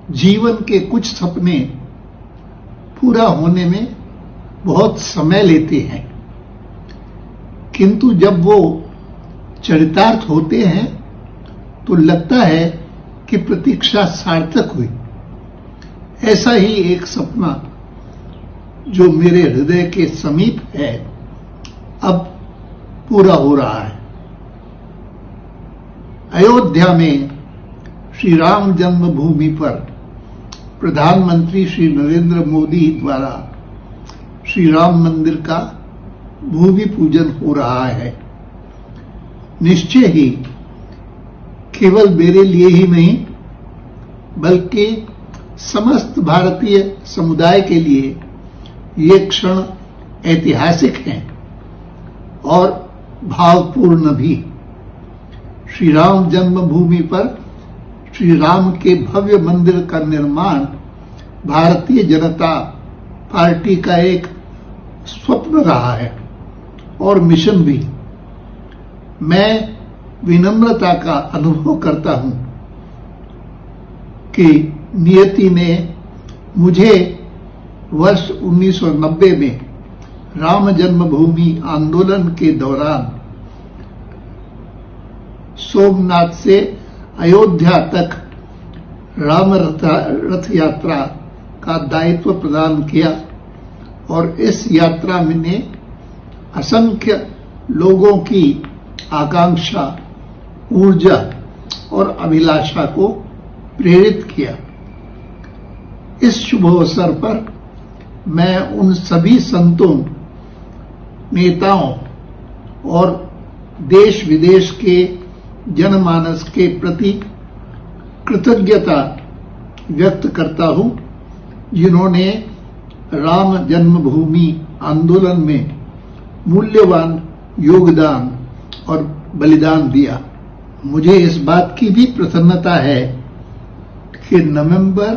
जीवन के कुछ सपने पूरा होने में बहुत समय लेते हैं, किंतु जब वो चरितार्थ होते हैं तो लगता है कि प्रतीक्षा सार्थक हुई। ऐसा ही एक सपना जो मेरे हृदय के समीप है अब पूरा हो रहा है। अयोध्या में श्री राम जन्मभूमि पर प्रधानमंत्री श्री नरेंद्र मोदी द्वारा श्री राम मंदिर का भूमि पूजन हो रहा है। निश्चय ही केवल मेरे लिए ही नहीं बल्कि समस्त भारतीय समुदाय के लिए ये क्षण ऐतिहासिक हैं और भावपूर्ण भी। श्री राम जन्मभूमि पर श्री राम के भव्य मंदिर का निर्माण भारतीय जनता पार्टी का एक स्वप्न रहा है और मिशन भी। मैं विनम्रता का अनुभव करता हूं कि नियति ने मुझे वर्ष 1990 में राम जन्मभूमि आंदोलन के दौरान सोमनाथ से अयोध्या तक राम रथ यात्रा का दायित्व प्रदान किया और इस यात्रा में ने असंख्य लोगों की आकांक्षा, ऊर्जा और अभिलाषा को प्रेरित किया। इस शुभ अवसर पर मैं उन सभी संतों, नेताओं और देश विदेश के जनमानस के प्रति कृतज्ञता व्यक्त करता हूं, जिन्होंने राम जन्मभूमि आंदोलन में मूल्यवान योगदान और बलिदान दिया। मुझे इस बात की भी प्रसन्नता है कि नवंबर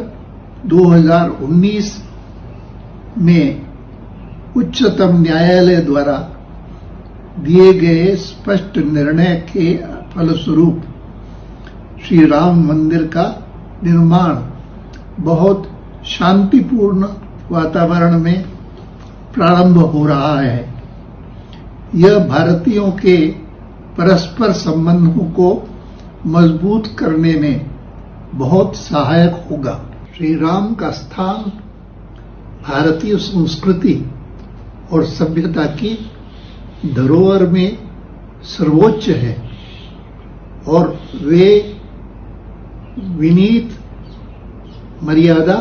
2019 में उच्चतम न्यायालय द्वारा दिए गए स्पष्ट निर्णय के फलस्वरूप श्री राम मंदिर का निर्माण बहुत शांतिपूर्ण वातावरण में प्रारंभ हो रहा है। यह भारतीयों के परस्पर संबंधों को मजबूत करने में बहुत सहायक होगा। श्री राम का स्थान भारतीय संस्कृति और सभ्यता की धरोहर में सर्वोच्च है और वे विनीत, मर्यादा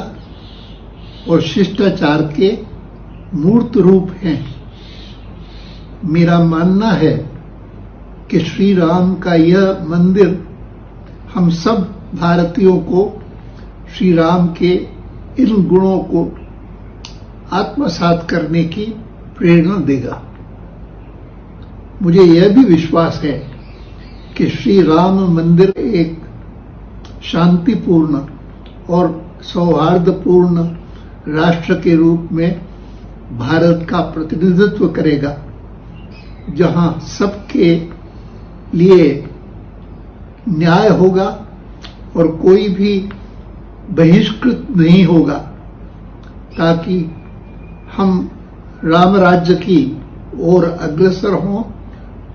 और शिष्टाचार के मूर्त रूप हैं। मेरा मानना है कि श्री राम का यह मंदिर हम सब भारतीयों को श्री राम के इन गुणों को आत्मसात करने की प्रेरणा देगा। मुझे यह भी विश्वास है कि श्री राम मंदिर एक शांतिपूर्ण और सौहार्दपूर्ण राष्ट्र के रूप में भारत का प्रतिनिधित्व करेगा, जहां सबके लिए न्याय होगा और कोई भी बहिष्कृत नहीं होगा, ताकि हम राम राज्य की ओर अग्रसर हों,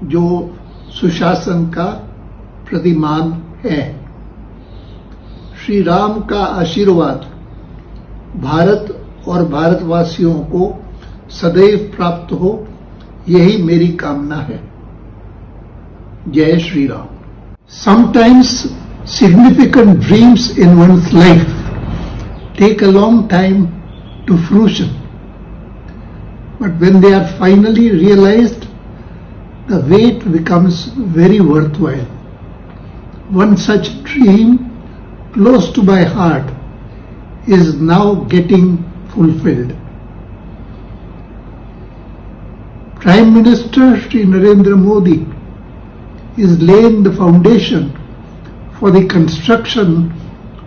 जो सुशासन का प्रतिमान है। श्री राम का आशीर्वाद भारत और भारतवासियों को सदैव प्राप्त हो, यही मेरी कामना है। जय Shri Ram. Sometimes significant dreams in one's life take a long time to fruition, but when they are finally realized, the wait becomes very worthwhile. One such dream close to my heart is now getting fulfilled. Prime Minister Shri Narendra Modi is laying the foundation for the construction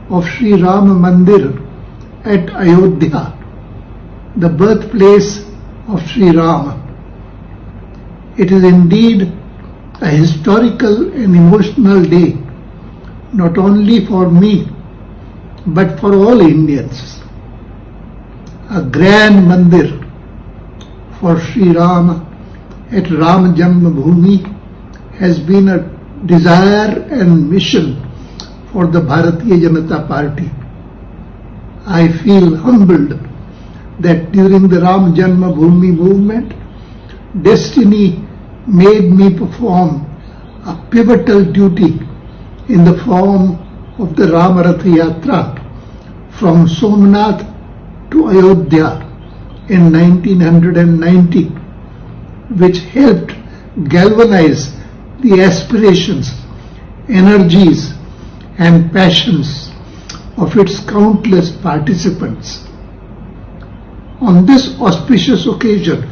of Shri Ram Mandir at Ayodhya, the birthplace of Shri Ram. It is indeed a historical and emotional day, not only for me, but for all Indians. A grand mandir for Sri Rama at Ram Janmabhoomi has been a desire and mission for the Bharatiya Janata Party. I feel humbled that during the Ram Janmabhoomi movement, destiny made me perform a pivotal duty in the form of the Rama Rath Yatra from Somnath to Ayodhya in 1990, which helped galvanize the aspirations, energies and passions of its countless participants. On this auspicious occasion,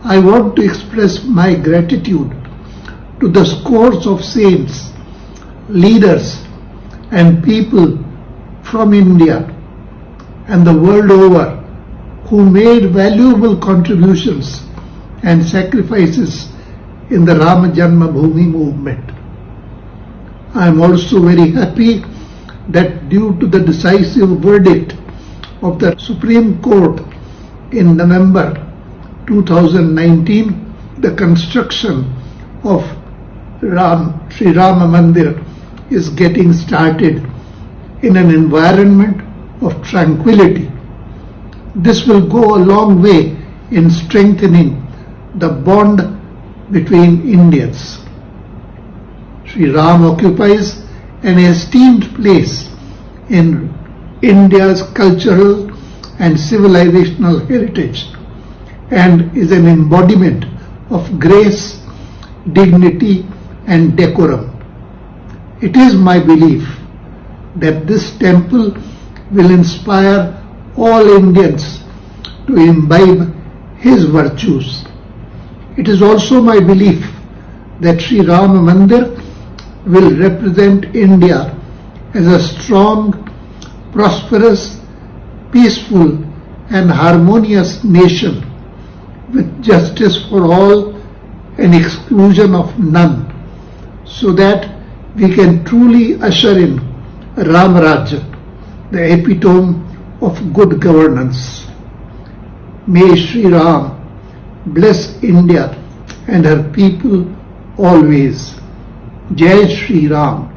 I want to express my gratitude to the scores of saints, leaders and people from India and the world over who made valuable contributions and sacrifices in the Rama Janmabhoomi movement. I am also very happy that due to the decisive verdict of the Supreme Court in November 2019, the construction of Sri Rama Mandir is getting started in an environment of tranquility. This will go a long way in strengthening the bond between Indians. Sri Ram occupies an esteemed place in India's cultural and civilizational heritage and is an embodiment of grace, dignity and decorum. It is my belief that this temple will inspire all Indians to imbibe his virtues. It is also my belief that Sri Rama Mandir will represent India as a strong, prosperous, peaceful and harmonious nation with justice for all and exclusion of none, so that we can truly usher in Ram Rajya, the epitome of good governance. May Sri Ram bless India and her people always. Jai Shri Ram.